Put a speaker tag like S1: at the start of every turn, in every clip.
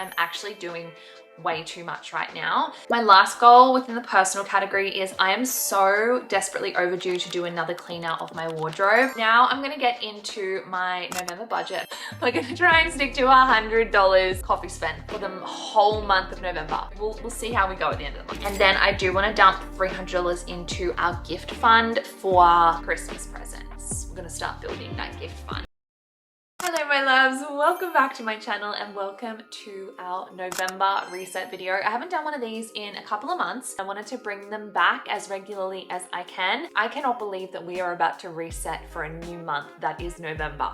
S1: I'm actually doing way too much right now. My last goal within the personal category is I am so desperately overdue to do another clean out of my wardrobe. Now I'm gonna get into my November budget. We're gonna try and stick to $100 coffee spend for the whole month of November. We'll see how we go at the end of the month. And then I do wanna dump $300 into our gift fund for Christmas presents. We're gonna start building that gift fund. Hello my loves, welcome back to my channel and welcome to our November reset video. I haven't done one of these in a couple of months. I wanted to bring them back as regularly as I can. I cannot believe that we are about to reset for a new month that is November.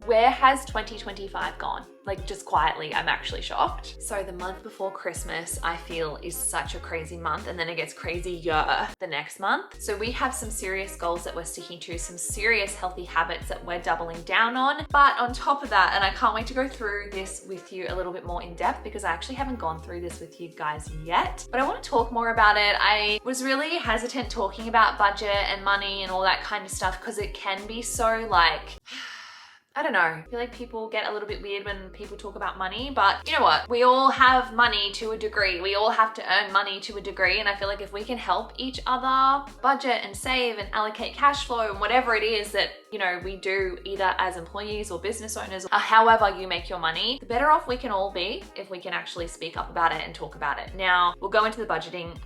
S1: Where has 2025 gone? Like, just quietly, I'm actually shocked. So the month before Christmas, I feel, is such a crazy month, and then it gets crazier the next month. So we have some serious goals that we're sticking to, some serious healthy habits that we're doubling down on. But on top of that, and I can't wait to go through this with you a little bit more in depth because I actually haven't gone through this with you guys yet, but I want to talk more about it. I was really hesitant talking about budget and money and all that kind of stuff because it can be so like, I don't know, I feel like people get a little bit weird when people talk about money, but you know what? We all have money to a degree. We all have to earn money to a degree, and I feel like if we can help each other budget and save and allocate cash flow and whatever it is that, you know, we do either as employees or business owners, or however you make your money, the better off we can all be if we can actually speak up about it and talk about it. Now, we'll go into the budgeting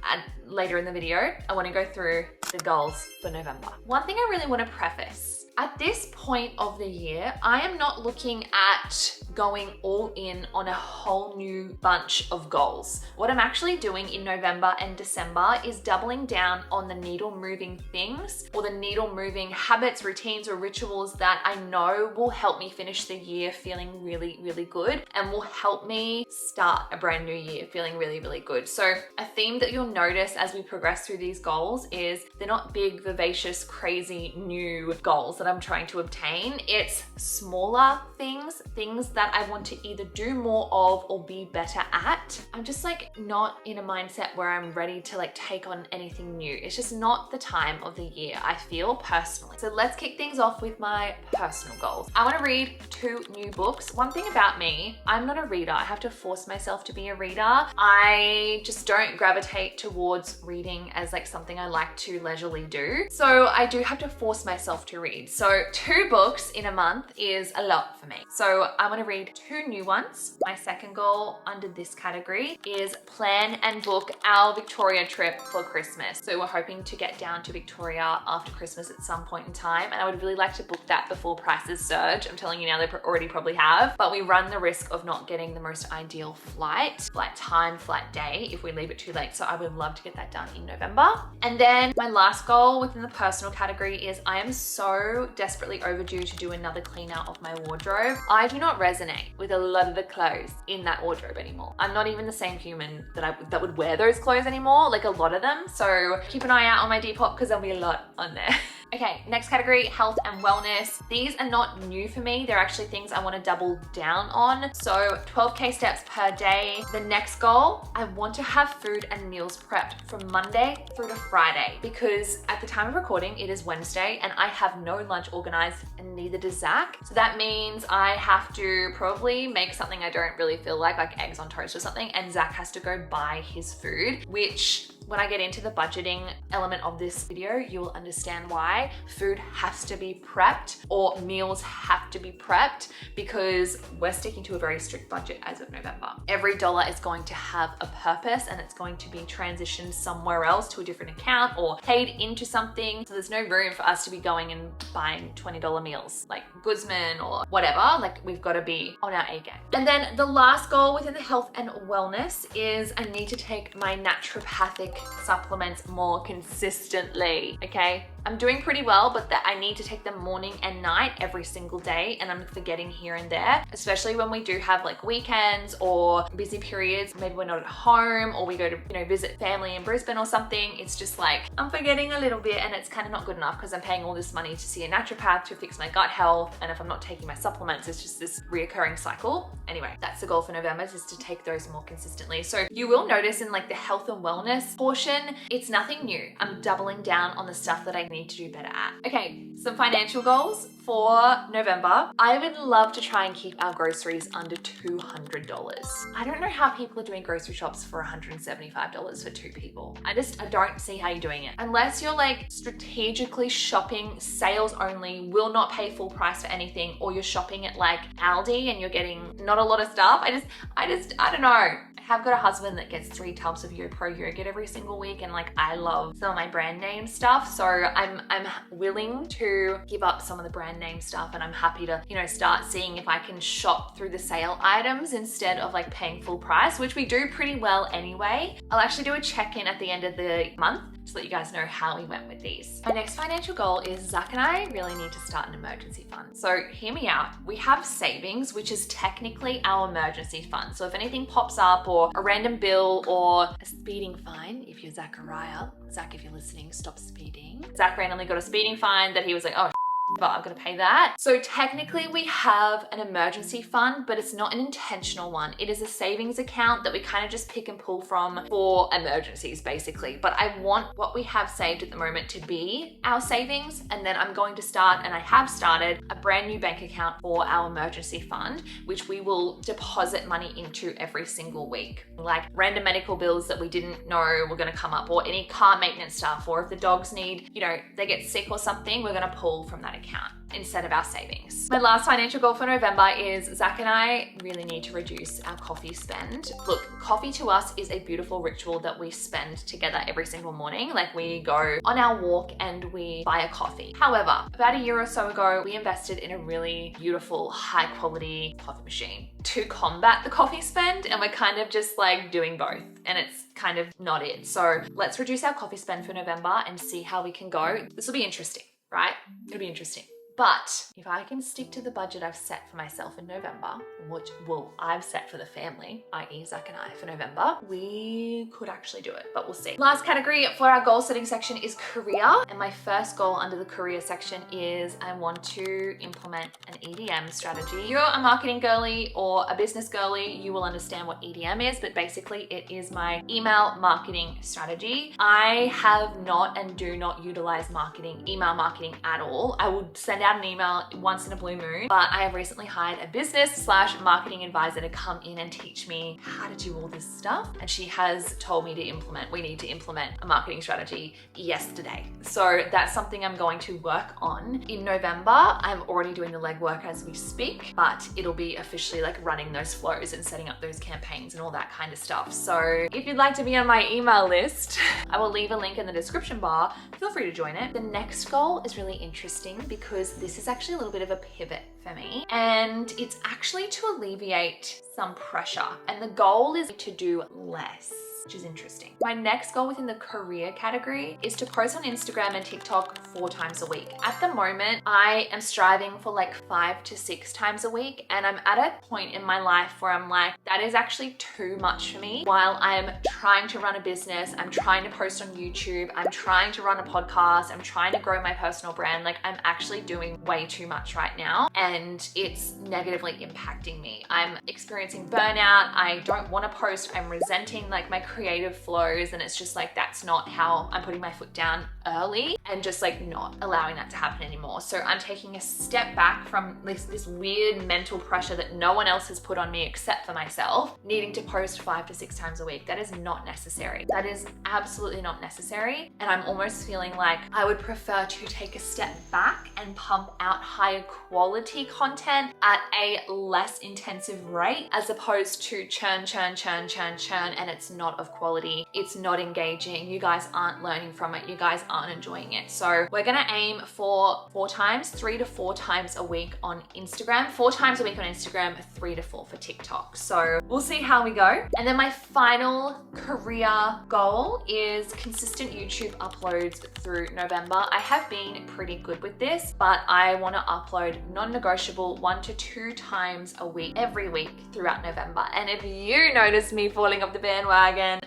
S1: later in the video. I want to go through the goals for November. One thing I really want to preface, at this point of the year, I am not looking at going all in on a whole new bunch of goals. What I'm actually doing in November and December is doubling down on the needle moving things or the needle moving habits, routines, or rituals that I know will help me finish the year feeling really, really good and will help me start a brand new year feeling really, really good. So a theme that you'll notice as we progress through these goals is they're not big, vivacious, crazy new goals that I'm trying to obtain. It's smaller things that I want to either do more of or be better at. I'm just like not in a mindset where I'm ready to like take on anything new. It's just not the time of the year, I feel personally. So let's kick things off with my personal goals. I want to read 2 new books. One thing about me, I'm not a reader. I have to force myself to be a reader. I just don't gravitate towards reading as like something I like to leisurely do. So I do have to force myself to read. So 2 books in a month is a lot for me. So I want to read 2 new ones. My second goal under this category is plan and book our Victoria trip for Christmas. So we're hoping to get down to Victoria after Christmas at some point in time, and I would really like to book that before prices surge. I'm telling you now, they already probably have, but we run the risk of not getting the most ideal flight time, flight day if we leave it too late. So I would love to get that done in November. And then my last goal within the personal category is I am so desperately overdue to do another clean out of my wardrobe. I do not resonate with a lot of the clothes in that wardrobe anymore. I'm not even the same human that would wear those clothes anymore, like a lot of them. So keep an eye out on my Depop because there'll be a lot on there. Okay, next category, health and wellness. These are not new for me. They're actually things I want to double down on. So 12K steps per day. The next goal, I want to have food and meals prepped from Monday through to Friday because at the time of recording, it is Wednesday and I have no lunch organized and neither does Zach. So that means I have to probably make something I don't really feel like eggs on toast or something, and Zach has to go buy his food, which when I get into the budgeting element of this video, you will understand why food has to be prepped or meals have to be prepped because we're sticking to a very strict budget as of November. Every dollar is going to have a purpose and it's going to be transitioned somewhere else to a different account or paid into something. So there's no room for us to be going and buying $20 meals like Guzman or whatever. Like, we've got to be on our A game. And then the last goal within the health and wellness is I need to take my naturopathic supplements more consistently, okay? I'm doing pretty well, but that I need to take them morning and night every single day, and I'm forgetting here and there, especially when we do have like weekends or busy periods. Maybe we're not at home or we go to, visit family in Brisbane or something. It's just like, I'm forgetting a little bit, and it's kind of not good enough because I'm paying all this money to see a naturopath to fix my gut health. And if I'm not taking my supplements, it's just this reoccurring cycle. Anyway, that's the goal for November, is to take those more consistently. So you will notice in like the health and wellness portion, it's nothing new. I'm doubling down on the stuff that I need to do better at. Okay, some financial goals for November. I would love to try and keep our groceries under $200. I don't know how people are doing grocery shops for $175 for 2 people. I don't see how you're doing it. Unless you're like strategically shopping sales only, will not pay full price for anything, or you're shopping at like Aldi and you're getting not a lot of stuff. I don't know. I have got a husband that gets 3 tubs of YoPro yogurt every single week, and like I love some of my brand name stuff, so I'm willing to give up some of the brand name stuff, and I'm happy to, you know, start seeing if I can shop through the sale items instead of like paying full price, which we do pretty well anyway. I'll actually do a check-in at the end of the month to let you guys know how we went with these. My next financial goal is Zach and I really need to start an emergency fund. So hear me out. We have savings, which is technically our emergency fund. So if anything pops up, or a random bill, or a speeding fine, if you're Zachariah, Zach, if you're listening, stop speeding. Zach randomly got a speeding fine that he was like, oh, but I'm gonna pay that. So technically we have an emergency fund, but it's not an intentional one. It is a savings account that we kind of just pick and pull from for emergencies basically. But I want what we have saved at the moment to be our savings. And then I'm going to start, and I have started, a brand new bank account for our emergency fund, which we will deposit money into every single week. Like random medical bills that we didn't know were gonna come up, or any car maintenance stuff, or if the dogs need, you know, they get sick or something, we're gonna pull from that account instead of our savings. My last financial goal for November is Zach and I really need to reduce our coffee spend. Look, coffee to us is a beautiful ritual that we spend together every single morning. Like we go on our walk and we buy a coffee. However, about a year or so ago, we invested in a really beautiful, high quality coffee machine to combat the coffee spend, and we're kind of just like doing both, and it's kind of not it. So let's reduce our coffee spend for November and see how we can go. This will be interesting, right? It'll be interesting. But if I can stick to the budget I've set for myself in November, which, well, I've set for the family, i.e. Zach and I, for November, we could actually do it, but we'll see. Last category for our goal setting section is career. And my first goal under the career section is I want to implement an EDM strategy. If you're a marketing girly or a business girly, you will understand what EDM is, but basically it is my email marketing strategy. I have not and do not utilize email marketing at all. I would send out an email once in a blue moon, but I have recently hired a business/marketing advisor to come in and teach me how to do all this stuff. And she has told me we need to implement a marketing strategy yesterday. So that's something I'm going to work on in November. I'm already doing the legwork as we speak, but it'll be officially like running those flows and setting up those campaigns and all that kind of stuff. So if you'd like to be on my email list, I will leave a link in the description bar. Feel free to join it. The next goal is really interesting because this is actually a little bit of a pivot for me, and it's actually to alleviate some pressure. And the goal is to do less, which is interesting. My next goal within the career category is to post on Instagram and TikTok 4 times a week. At the moment, I am striving for like 5 to 6 times a week, and I'm at a point in my life where I'm like, that is actually too much for me. While I'm trying to run a business, I'm trying to post on YouTube, I'm trying to run a podcast, I'm trying to grow my personal brand, like I'm actually doing way too much right now, and it's negatively impacting me. I'm experiencing burnout. I don't want to post. I'm resenting like my creative flows, and it's just like that's not how I'm putting my foot down early, and just like not allowing that to happen anymore. So I'm taking a step back from this weird mental pressure that no one else has put on me except for myself, needing to post 5 to 6 times a week. That is not necessary. That is absolutely not necessary. And I'm almost feeling like I would prefer to take a step back and pump out higher quality content at a less intensive rate, as opposed to churn, and it's not of quality. It's not engaging. You guys aren't learning from it. You guys aren't enjoying it. So we're gonna aim for 3 to 4 times a week on Instagram, 4 times a week on Instagram, 3 to 4 for TikTok. So we'll see how we go. And then my final career goal is consistent YouTube uploads through November. I have been pretty good with this, but I want to upload non-negotiable 1 to 2 times a week, every week throughout November. And if you notice me falling off the bandwagon,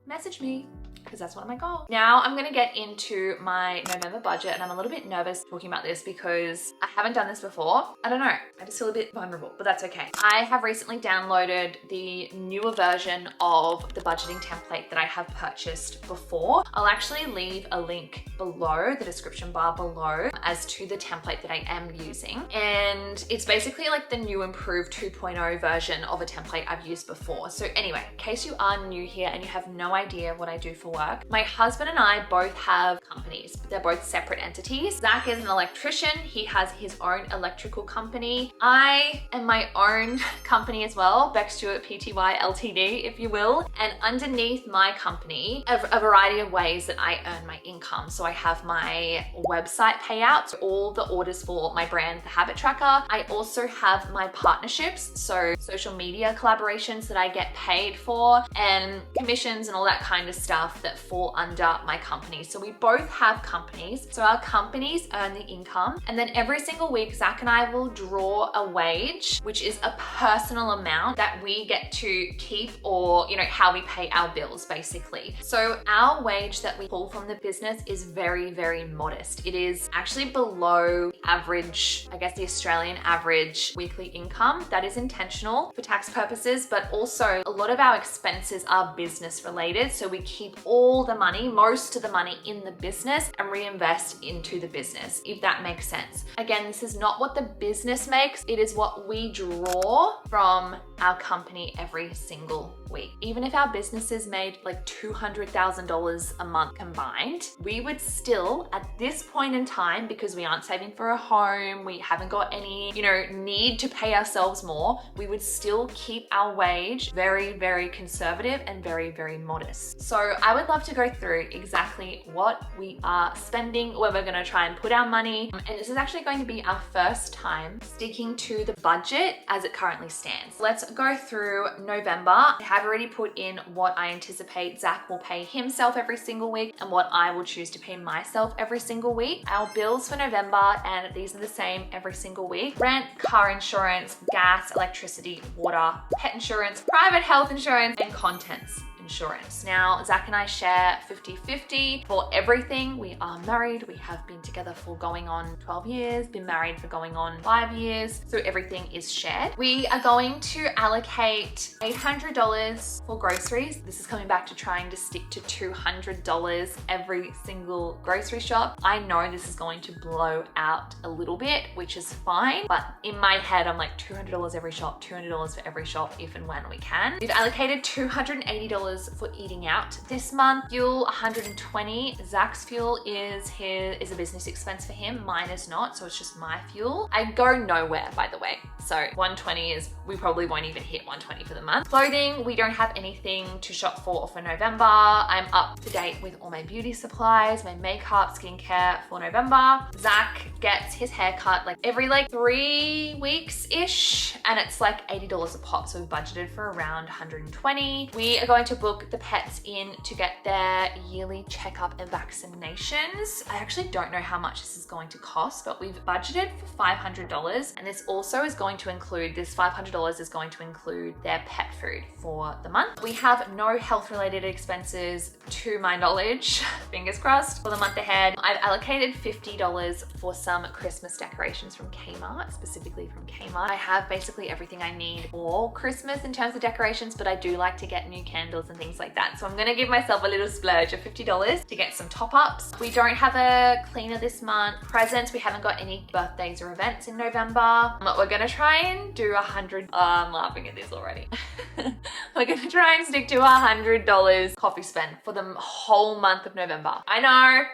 S1: message me. because that's one of my goals. Now I'm gonna get into my November budget, and I'm a little bit nervous talking about this because I haven't done this before. I don't know, I just feel a bit vulnerable, but that's okay. I have recently downloaded the newer version of the budgeting template that I have purchased before. I'll actually leave a link below, the description bar below, as to the template that I am using. And it's basically like the new improved 2.0 version of a template I've used before. So anyway, in case you are new here and you have no idea what I do for work, my husband and I both have companies, but they're both separate entities. Zach is an electrician. He has his own electrical company. I am my own company as well, BECSTEWART Pty Ltd, if you will. And underneath my company, a variety of ways that I earn my income. So I have my website payouts, all the orders for my brand, The Habit Tracker. I also have my partnerships, so social media collaborations that I get paid for, and commissions and all that kind of stuff that fall under my company. So we both have companies. So our companies earn the income, and then every single week, Zach and I will draw a wage, which is a personal amount that we get to keep, or, you know, how we pay our bills basically. So our wage that we pull from the business is very, very modest. It is actually below average, I guess the Australian average weekly income. That is intentional for tax purposes, but also a lot of our expenses are business related. So we keep all the money, most of the money in the business, and reinvest into the business, if that makes sense. Again, this is not what the business makes. It is what we draw from our company every single week. Even if our businesses made like $200,000 a month combined, we would still, at this point in time, because we aren't saving for a home, we haven't got any, you know, need to pay ourselves more, we would still keep our wage very, very conservative and very, very modest. So I would love to go through exactly what we are spending, where we're gonna try and put our money. And this is actually going to be our first time sticking to the budget as it currently stands. Let's go through November. I have already put in what I anticipate Zach will pay himself every single week and what I will choose to pay myself every single week. Our bills for November, and these are the same every single week: rent, car insurance, gas, electricity, water, pet insurance, private health insurance, and contents insurance. Now, Zach and I share 50-50 for everything. We are married. We have been together for going on 12 years, been married for going on 5 years. So everything is shared. We are going to allocate $800 for groceries. This is coming back to trying to stick to $200 every single grocery shop. I know this is going to blow out a little bit, which is fine. But in my head, I'm like $200 every shop, $200 for every shop, if and when we can. We've allocated $280 for eating out this month. Fuel, $120. Zach's fuel is a business expense for him. Mine is not, so it's just my fuel. I go nowhere, by the way. So 120 is, we probably won't even hit 120 for the month. Clothing, we don't have anything to shop for November. I'm up to date with all my beauty supplies, my makeup, skincare for November. Zach gets his haircut like every 3 weeks-ish, and it's like $80 a pop. So we've budgeted for around 120. We are going to book the pets in to get their yearly checkup and vaccinations. I actually don't know how much this is going to cost, but we've budgeted for $500, and this also is going to include, this $500 is going to include their pet food for the month. We have no health related expenses to my knowledge, fingers crossed, for the month ahead. I've allocated $50 for some Christmas decorations from Kmart, specifically from Kmart. I have basically everything I need for Christmas in terms of decorations, but I do like to get new candles and things like that. So I'm gonna give myself a little splurge of $50 to get some top-ups. We don't have a cleaner this month. Presents, we haven't got any birthdays or events in November. We're gonna try and do $100. I'm laughing at this already. We're gonna try and stick to $100 coffee spend for the whole month of November. I know.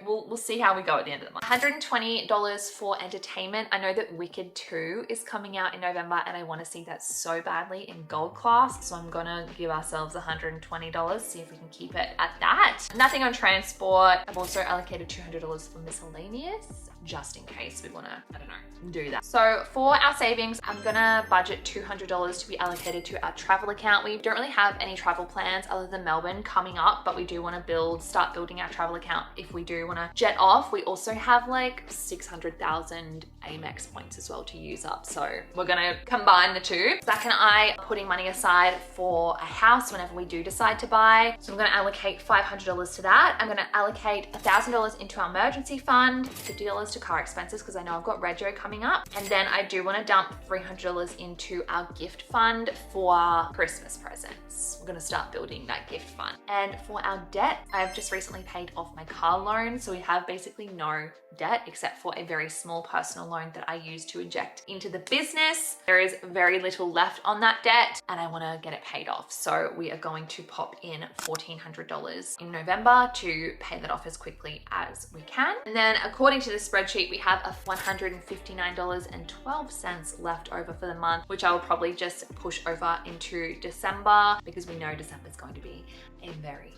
S1: We'll see how we go at the end of the month. $120 for entertainment. I know that Wicked 2 is coming out in November, and I want to see that so badly in gold class. So I'm gonna give ourselves $120, see if we can keep it at that. Nothing on transport. I've also allocated $200 for miscellaneous. just in case we wanna, I don't know, do that. So for our savings, I'm gonna budget $200 to be allocated to our travel account. We don't really have any travel plans other than Melbourne coming up, but we do wanna start building our travel account if we do wanna jet off. We also have like 600,000 Amex points as well to use up. So we're gonna combine the two. Zach and I are putting money aside for a house whenever we do decide to buy. So I'm gonna allocate $500 to that. I'm gonna allocate $1,000 into our emergency fund, $50 to car expenses because I know I've got rego coming up. And then I do wanna dump $300 into our gift fund for Christmas presents. We're gonna start building that gift fund. And for our debt, I've just recently paid off my car loan. So we have basically no debt except for a very small personal loan that I use to inject into the business. There is very little left on that debt and I wanna get it paid off. So we are going to pop in $1,400 in November to pay that off as quickly as we can. And then according to the spreadsheet, we have a $159.12 left over for the month, which I will probably just push over into December because we know December is going to be a very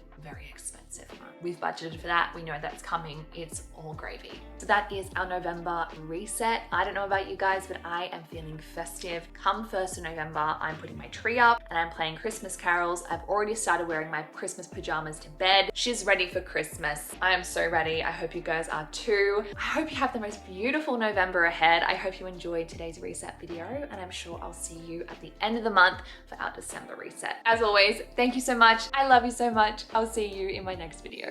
S1: expensive month. We've budgeted for that. We know that's coming. It's all gravy. So that is our November reset. I don't know about you guys, but I am feeling festive. Come 1st of November, I'm putting my tree up and I'm playing Christmas carols. I've already started wearing my Christmas pajamas to bed. She's ready for Christmas. I am so ready. I hope you guys are too. I hope you have the most beautiful November ahead. I hope you enjoyed today's reset video and I'm sure I'll see you at the end of the month for our December reset. As always, thank you so much. I love you so much. I'll see you in my next video.